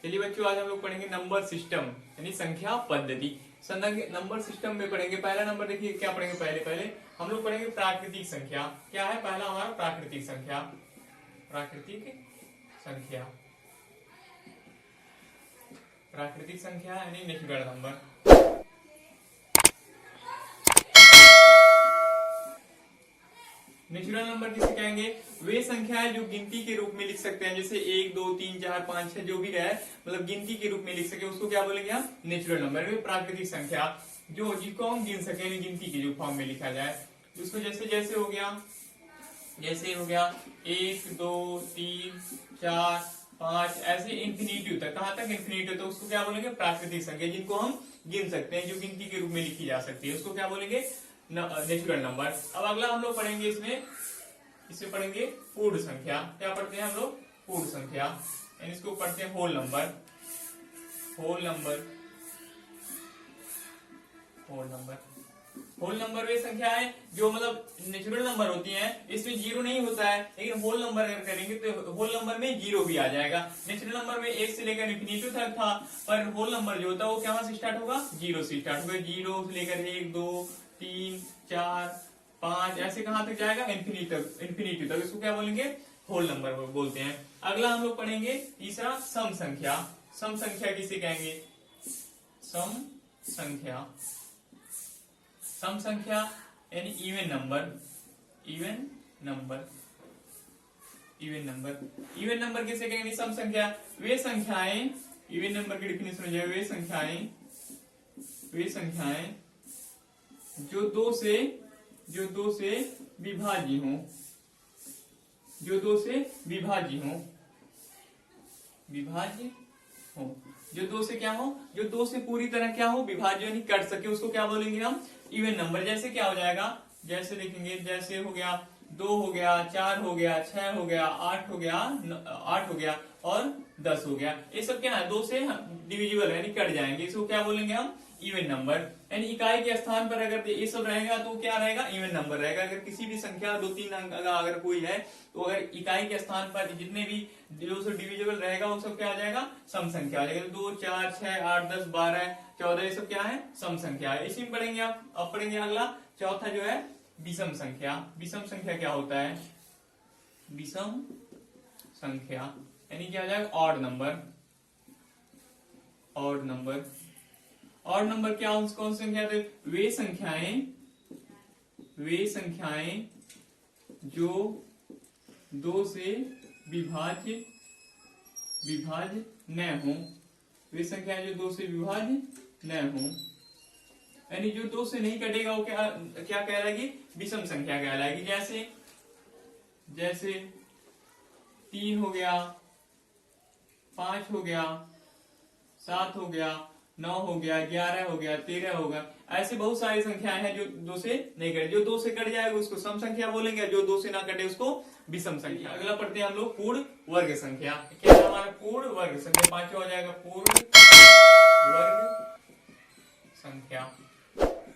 चलिए बच्चों, आज हम लोग पढ़ेंगे नंबर सिस्टम यानी संख्या पद्धति। नंबर सिस्टम में पढ़ेंगे। पहला नंबर देखिए क्या पढ़ेंगे। पहले हम लोग पढ़ेंगे प्राकृतिक संख्या। क्या है पहला हमारा? प्राकृतिक संख्या। प्राकृतिक संख्या, प्राकृतिक संख्या यानी नेचुरल नंबर। नेचुरल नंबर किसे कहेंगे? वे संख्याएं जो गिनती के रूप में लिख सकते हैं, जैसे 1 2 3 4 5 6 जो भी है, मतलब गिनती के रूप में लिख सके, उसको क्या बोलेंगे हम? Natural number. प्राकृतिक संख्या जो जिसको हम गिन सके, गिनती के जो फॉर्म में लिखा जाए उसको, जैसे जैसे हो गया 1 2 3 4 5 ऐसे इंफिनिटी तक। कहां तक? इंफिनिटी तक। उसको क्या बोलेंगे? प्राकृतिक संख्या, जिनको हम गिन सकते हैं, जो गिनती के रूप में लिखी जा सकती है, उसको क्या बोलेंगे? Natural number. अब अगला हम लोग पढ़ेंगे इसमें पढ़ेंगे पूर्ण संख्या। क्या पढ़ते हैं हम लोग? पूर्ण संख्या, यानी इसको पढ़ते हैं whole number. Whole number, whole number, whole number वे संख्या है जो मतलब नेचुरल नंबर होती हैं, इसमें जीरो नहीं होता है, लेकिन होल नंबर अगर करेंगे तो होल नंबर में जीरो भी आ जाएगा। नेचुरल नंबर में 1 से लेकर इंफिनिटी तक था, पर होल नंबर जो होता है वो क्या से स्टार्ट होगा? जीरो से स्टार्ट होगा। जीरो से लेकर 1 2 3 4 5 ऐसे कहां तक जाएगा? इंफिनिटी तक। इसको क्या बोलेंगे? होल नंबर बोलते हैं। अगला हम लोग पढ़ेंगे तीसरा सम संख्या। सम संख्या किसे कहेंगे? सम संख्या, सम संख्या यानी even number. Even number, even number, even number किसे कहेंगे? सम संख्या वे संख्याएं, इवन नंबर की डिफिनेशन हो जाए वे संख्याएं जो दो से विभाज्य हो, जो दो से विभाज्य हो, विभाज्य हो, जो दो से क्या हो? जो दो से पूरी तरह क्या हो? विभाज्य यानी कट सके, उसको क्या बोलेंगे हम? Even number. जैसे क्या हो जाएगा? जैसे देखेंगे, जैसे हो गया 2 हो गया, 4 हो गया, 6 हो गया, 8 हो गया और 10 हो गया। ये सब क्या है? 2 से डिविजिबल यानी कट जाएंगे, इसको क्या बोलेंगे हम? Even number. यानी इकाई के स्थान पर अगर ये सब रहेगा तो क्या रहेगा? इवन नंबर रहेगा। अगर किसी भी संख्या 2-3 अंक अगर कोई है, तो अगर इकाई के स्थान पर जितने भी जो सब डिविजिबल रहेगा वो सब क्या आ जाएगा? सम संख्या आ जाएगा। 2 4 6 8 10 12 14 ये सब क्या है? सम संख्या है। इसी में पढ़ेंगे आप। अब पढ़ेंगे अगला चौथा जो है विषम संख्या। विषम संख्या क्या होता है? विषम संख्या यानी क्या हो जाएगा? Odd number. Odd number, odd number क्या कौन सी संख्या है? वे संख्याएं जो 2 से विभाज्य न हो। वे संख्याएं जो 2 से विभाज्य न हो, यानी जो 2 से नहीं कटेगा वो क्या कहलाएगी? विषम संख्या कहलाएगी। जैसे 3 हो गया, 5 हो गया, 7 हो गया, 9 हो गया, 11 हो गया, 13 हो गया। ऐसे बहुत सारी संख्याएं हैं जो 2 से नहीं कटे। जो 2 से कट जाएगा उसको सम संख्या बोलेंगे, जो 2 से ना कटे उसको विषम संख्या। अगला पढ़ते हैं हम लोग पूर्ण वर्ग संख्या। क्या है हमारा? पूर्ण वर्ग संख्या। पांचवा हो जाएगा पूर्ण वर्ग संख्या।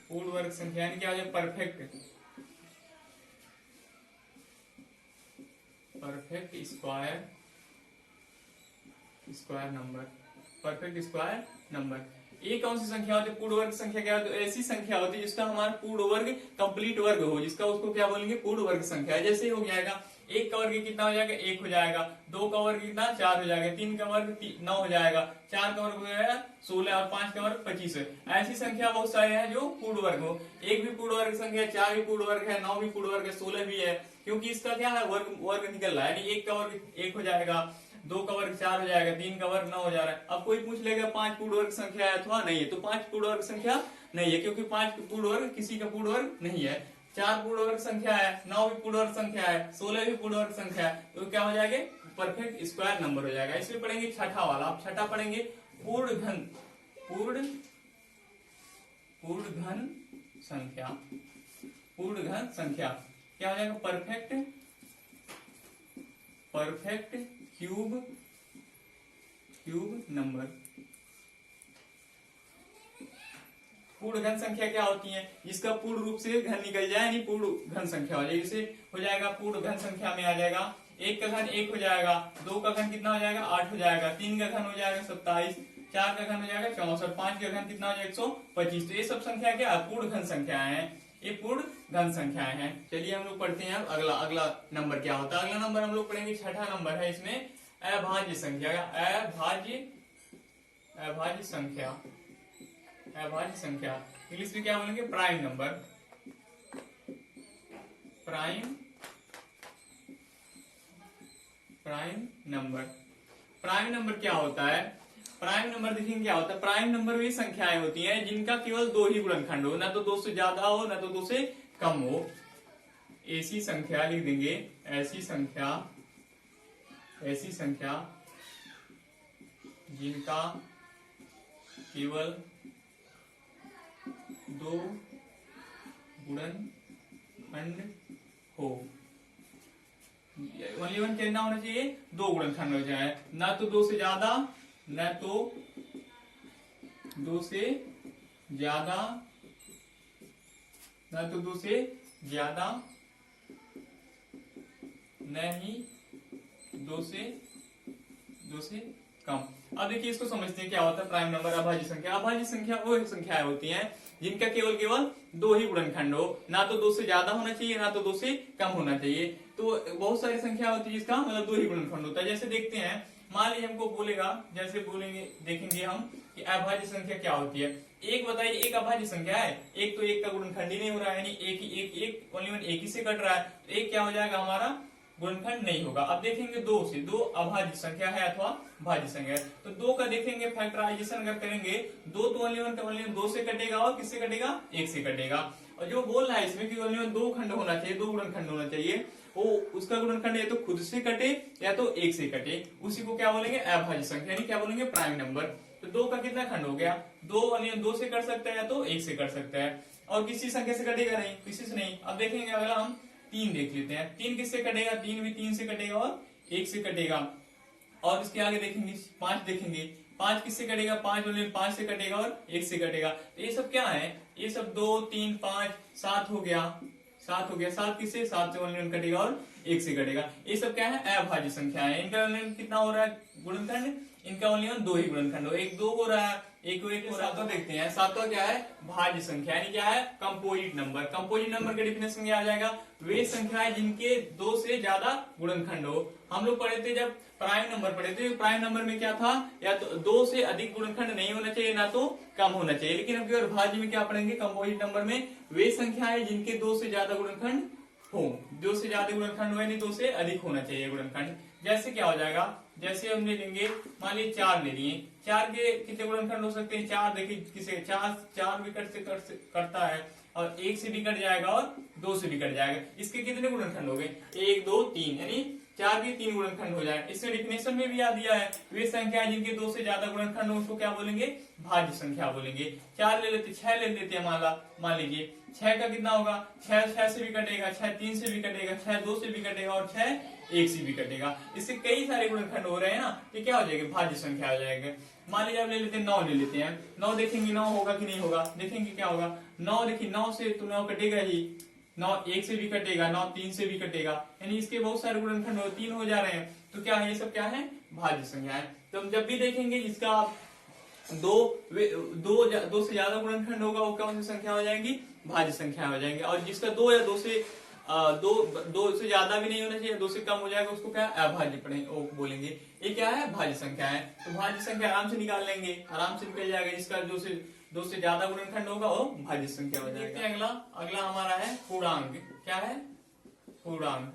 पूर्ण वर्ग संख्या यानी क्या हो जाएगा? Perfect square number. Perfect square number. ये कौन सी संख्या होती है? पूर्ण वर्ग संख्या। क्या होती है? ऐसी संख्या होती है जिसका हमारा पूर्ण वर्ग कंप्लीट वर्ग हो, जिसका उसको क्या बोलेंगे? पूर्ण वर्ग संख्या। जैसे हो जाएगा 1 का वर्ग कितना हो जाएगा? 1 हो जाएगा। 2 का वर्ग कितना? 4 हो जाएगा। 3 का वर्ग 9 हो जाएगा। 4 का वर्ग हो जाएगा 16 और 5 का वर्ग 25 है। ऐसी संख्या बहुत सारे हैं जो पूर्ण वर्ग हो। 1 भी पूर्ण वर्ग संख्या, 4 भी पूर्ण वर्ग है, 9 भी पूर्ण वर्ग है, 16 भी है, क्योंकि इसका क्या है? वर्ग निकल रहा है। यानी 1 का वर्ग 1 हो जाएगा, 2 का वर्ग 4 हो जाएगा, 3 का वर्ग 9 हो जा रहा है। अब कोई पूछ लेगा 5 पूर्ण वर्ग संख्या है अथवा नहीं है, तो 5 पूर्ण वर्ग संख्या नहीं है, क्योंकि 5 पूर्ण वर्ग किसी का पूर्ण वर्ग नहीं है। 4 पूर्ण वर्ग संख्या है, 9 भी पूर्ण वर्ग संख्या है, 16 भी पूर्ण वर्ग संख्या है, तो क्या हो जाएगा? परफेक्ट स्क्वायर नंबर हो जाएगा। इसमें पढ़ेंगे छठा वाला। आप छठा पढ़ेंगे पूर्ण घन संख्या। पूर्ण घन संख्या क्या हो जाएगा? Perfect cube number. पूर्ण घन संख्या क्या होती है? जिसका पूर्ण रूप से घन निकल जाए, यानी पूर्ण घन संख्या हो जाएगी। जैसे हो जाएगा पूर्ण घन संख्या में आ जाएगा एक का घन 1 हो जाएगा, 2 का घन कितना हो जाएगा 8 हो जाएगा, 3 का घन हो जाएगा 27, 4 का घन हो जाएगा 64, 5 का घन कितना हो जाएगा 125। तो ये सब संख्या क्या पूर्ण घन संख्याएं हैं, ये पूर्ण घन संख्याएं हैं। चलिए हम लोग पढ़ते हैं अब अगला अगला नंबर क्या होता है। अगला नंबर हम लोग पढ़ेंगे, छठा नंबर है इसमें अभाज्य संख्या। अभाज्य संख्या, अभाज्य संख्या इंग्लिश में क्या बोलेंगे prime number. Prime number, prime number क्या होता है? प्राइम नंबर देखेंगे क्या होता है। प्राइम नंबर वे संख्याएं होती हैं जिनका केवल 2 ही गुणनखंड हो, ना तो 2 से ज्यादा हो ना तो 2 से कम हो। ऐसी संख्या लिख देंगे, ऐसी संख्या जिनका केवल 2 गुणनखंड हो। ओनली वन कितना होना चाहिए 2 गुणनखंड हो जाए, ना तो 2 से ज्यादा न तो 2 से ज्यादा, न तो 2 से ज्यादा, न ही 2 से कम। अब देखिए इसको समझते हैं क्या होता है प्राइम नंबर अभाज्य संख्या। अभाज्य संख्या वो संख्याएं होती हैं जिनका केवल 2 ही गुणनखंड हो, ना तो 2 से ज्यादा होना चाहिए ना तो 2 से कम होना चाहिए। तो बहुत सारी संख्या होती है जिसका मतलब 2 ही गुणनखंड होता है। जैसे देखते हैं, मान लीजिए हमको बोलेगा, जैसे बोलेंगे देखेंगे हम कि अभाज्य संख्या क्या होती है। एक बताइए, एक अभाज्य संख्या है, एक तो एक का गुणनखंड ही नहीं हो रहा है, यानी एक ओनली वन एक ही से कट रहा है, तो एक क्या हो जाएगा हमारा गुणनखंड नहीं होगा। अब देखेंगे 2 से, 2 अभाज्य संख्या है अथवा भाज्य संख्या है, तो 2 का देखेंगे फैक्टराइजेशन अगर करेंगे 2 तो ओनली वन 2 से कटेगा और किससे कटेगा 1 से कटेगा। और जो बोल रहा है इसमें कि ओनली वन 2 खंड होना चाहिए, 2 गुणनखंड होना चाहिए, वो उसका गुणनखंड या तो खुद से कटे या तो 1 से कटे, उसी को क्या बोलेंगे अभाज्य संख्या, यानी क्या बोलेंगे प्राइम नंबर। तो 2 का कितना खंड हो गया 2, ओनली 2 से कट सकता है या तो 1 से कट सकता है, और किसी संख्या से कटेगा नहीं, किसी से नहीं। अब देखेंगे अगला हम 3 देख लेते हैं, 3 किससे कटेगा 3 भी 3 से कटेगा और 1 से कटेगा। और इसके आगे देखेंगे 5 देखेंगे, 5 किससे कटेगा 5 ओनली 5 से कटेगा और 1 से कटेगा। तो ये सब क्या है, ये सब 2 3 5 7 हो गया, 7 किससे 7 से ओनली कटेगा और 1 से कटेगा। ये सब क्या है अभाज्य संख्या है। इनका कितना हो रहा है गुणनखंड, इनका ओनली 2 ही गुणनखंड हो, 1 2 हो रहा है, 1 1 हो रहा है। तो देखते हैं सातवां क्या है भाज्य संख्या, यानी क्या है कंपोजिट नंबर। कंपोजिट नंबर के डिफिनेशन क्या आ जाएगा, वे संख्याएं जिनके 2 से ज्यादा गुणनखंड हो। हम लोग पढ़े थे जब प्राइम नंबर पढ़े थे, प्राइम नंबर में क्या था, या तो 2 से अधिक गुणनखंड नहीं होना चाहिए ना तो कम होना चाहिए। लेकिन अब केवल भाज्य में क्या पढ़ेंगे, कंपोजिट नंबर में वे संख्याएं जिनके 2 से ज्यादा गुणनखंड हो, 2 से ज्यादा गुणनखंड हो यानी 2 से अधिक होना चाहिए गुणनखंड। जैसे क्या हो जाएगा, जैसे हम ले लेंगे मान लीजिए 4 ले लिए, 4 के कितने गुणनखंड हो सकते हैं 4, देखिए किसे 4 भी कटता है, और 1 से भी कट जाएगा और 2 से भी कट जाएगा। इसके कितने गुणनखंड हो गए 1 2 3, यानी 4 के 3 गुणनखंड हो जाए। इसमें डिफिनेशन में भी याद दिया है, वे संख्या जिनके 2 से ज्यादा गुणनखंड हो उसको क्या बोलेंगे भाज्य संख्या बोलेंगे। 4 ले लेते, 6 ले लेते हैं, मान लीजिए 6 का कितना होगा 6 से भी कटेगा, 6 3 से भी कटेगा, 6 2 से भी कटेगा और 6 1 से भी कटेगा। इससे कई सारे गुणनखंड हो रहे हैं ना, तो क्या हो जाएगा भाज्य संख्या हो जाएगा। मान लीजिए आप ले लेते हैं 9 ले लेते हैं, 9 देखेंगे 9 होगा कि नहीं होगा, देखेंगे क्या होगा 9, देखिए 9 से तो 9 कटेगा ही, 9 1 से भी कटेगा, 9 3 से भी कटेगा, यानी इसके बहुत सारे गुणनखंड 3 हो जा रहे हैं। तो क्या है ये सब क्या है भाज्य संख्या है। तो हम जब भी देखेंगे इसका 2 से ज्यादा गुणनखंड होगा वो कौन सी संख्या हो जाएंगी भाज्य संख्या हो जाएंगे। और जिसका 2 या 2 से ज्यादा भी नहीं होना चाहिए, 2 से कम हो जाएगा उसको क्या अभाज्य बोलेंगे। ये क्या है भाज्य संख्या है। तो भाज्य संख्या आराम से निकाल लेंगे, आराम से निकल जाएगा, जिसका 2 से ज्यादा गुणनखंड होगा वो भाज्य संख्या हो जाएगा। अगला हमारा है पूर्णांक। क्या है पूर्णांक,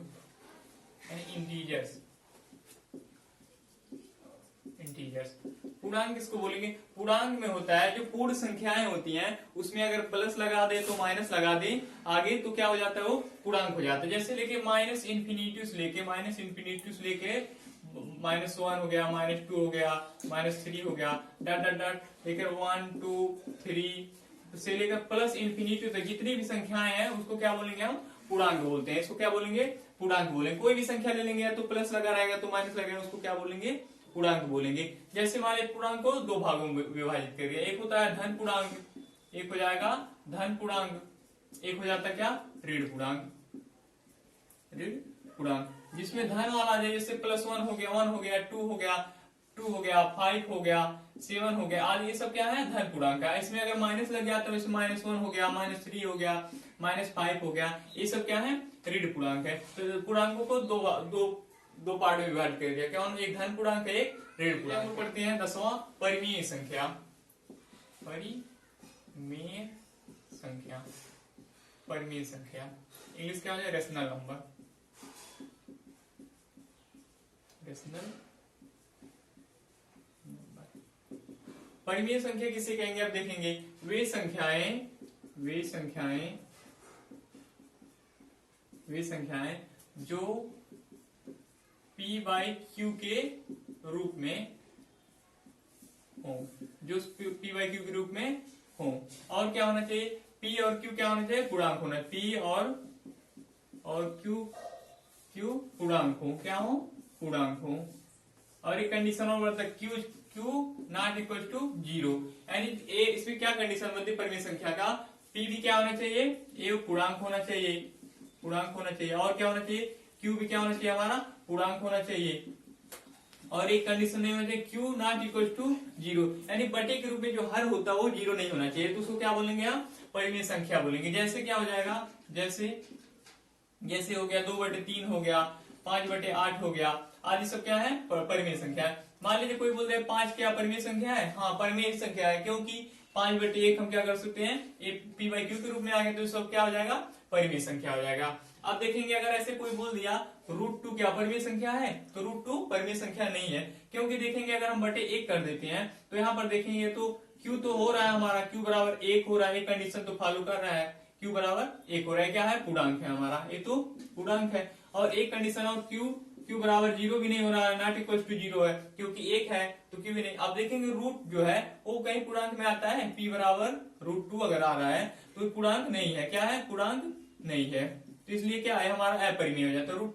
इंटीजर्स। पूर्णांक किसको बोलेंगे, पूर्णांक में होता है जो पूर्ण संख्याएं होती हैं उसमें अगर प्लस लगा दे तो माइनस लगा दे आगे, तो क्या हो जाता है वो पूर्णांक हो जाता है। जैसे लेके माइनस इन्फिनिटी से लेके -1 हो गया, -2 हो गया, -3 हो गया, डॉट डॉट डॉट लेकर 1 2 3 से लेकर प्लस इन्फिनिटी तक जितनी भी संख्याएं हैं उसको क्या बोलेंगे हम पूर्णांक बोलते हैं। इसको क्या बोलेंगे पूर्णांक बोलेंगे। कोई भी संख्या ले लेंगे या तो प्लस लगा रहेगा तो माइनस लगेगा, उसको क्या बोलेंगे पूर्णांक बोलेंगे। जैसे हमारे पूर्णांक को 2 भागों में विभाजित कर दिया, एक होता है धन पूर्णांक, एक हो जाएगा धन पूर्णांक, एक हो जाता है क्या ऋण पूर्णांक। जिसमें धन वाला आ जाए, जैसे +1 हो गया, 1 हो गया, 2 हो गया, 5 हो गया, 7 हो गया आदि, ये सब क्या है धन पूर्णांक है। इसमें अगर माइनस लग गया तो इसमें -1 हो गया, -3 हो गया, -5 हो गया, ये सब क्या है ऋण पूर्णांक है। तो पूर्णांकों को दो पार्ट में विभाजित कर दिया, क्या एक धन पूर्णांक है, एक ऋण पूर्णांक। पढ़ते हैं 10वां परिमेय संख्या। परिमेय संख्या, परिमेय संख्या इंग्लिश क्या हो जाए, रेशनल नंबर। रेशनल परिमेय संख्या किसे कहेंगे, अब देखेंगे। वे संख्याएं जो p/q के रूप में हो, जो p/q के रूप में हो। और क्या होना चाहिए, p और q क्या होना चाहिए, पूर्णांक होना चाहिए। p और q पूर्णांक हो, क्या हो, पूर्णांक हो। और एक कंडीशन और बढ़ता है, q नॉट इक्वल टू 0, यानी इसमें क्या कंडीशन बनती है परिमेय संख्या का, p भी क्या होना चाहिए, ये पूर्णांक होना चाहिए, और क्या होना चाहिए, q भी क्या होना चाहिए, हमारा पूर्णांक होना चाहिए। और एक कंडीशन नहीं होना चाहिए, q नॉट इक्वल टू 0, यानी बटे के रूप में जो हर होता है वो 0 नहीं होना चाहिए, तो उसको क्या बोलेंगे आप, परिमेय संख्या बोलेंगे। जैसे क्या हो जाएगा, जैसे हो गया 2/3 हो गया, 5/8 हो गया आदि, सब क्या है परिमेय संख्या है। मान लीजिए कोई बोलते हैं 5 क्या परिमेय संख्या है, हाँ परिमेय संख्या है, क्योंकि 5/1 हम क्या कर सकते हैं, p/q के रूप में आ गए, तो सब क्या हो जाएगा, परिमेय संख्या हो जाएगा। अब देखेंगे अगर ऐसे कोई बोल दिया √2 क्या परिमेय संख्या है, तो √2 परिमेय संख्या नहीं है, क्योंकि देखेंगे अगर हम बटे 1 कर देते हैं तो यहाँ पर देखेंगे तो q तो हो रहा है हमारा, q बराबर 1 हो रहा है, एक कंडीशन तो फॉलो कर रहा है, q बराबर 1 हो रहा है, क्या है पूर्णांक है हमारा, ये तो पूर्णांक है। और एक कंडीशन और q बराबर 0 भी नहीं हो रहा है, नॉट इक्वल टू 0 है, क्योंकि 1 है तो q भी नहीं। अब देखेंगे रूट जो है वो कहीं पूर्णांक में आता है, p बराबर √2 अगर आ रहा है तो पूर्णांक नहीं है, क्या है पूर्णांक नहीं है, तो इसलिए क्या है हमारा अपरिमेय हो जाता है। √2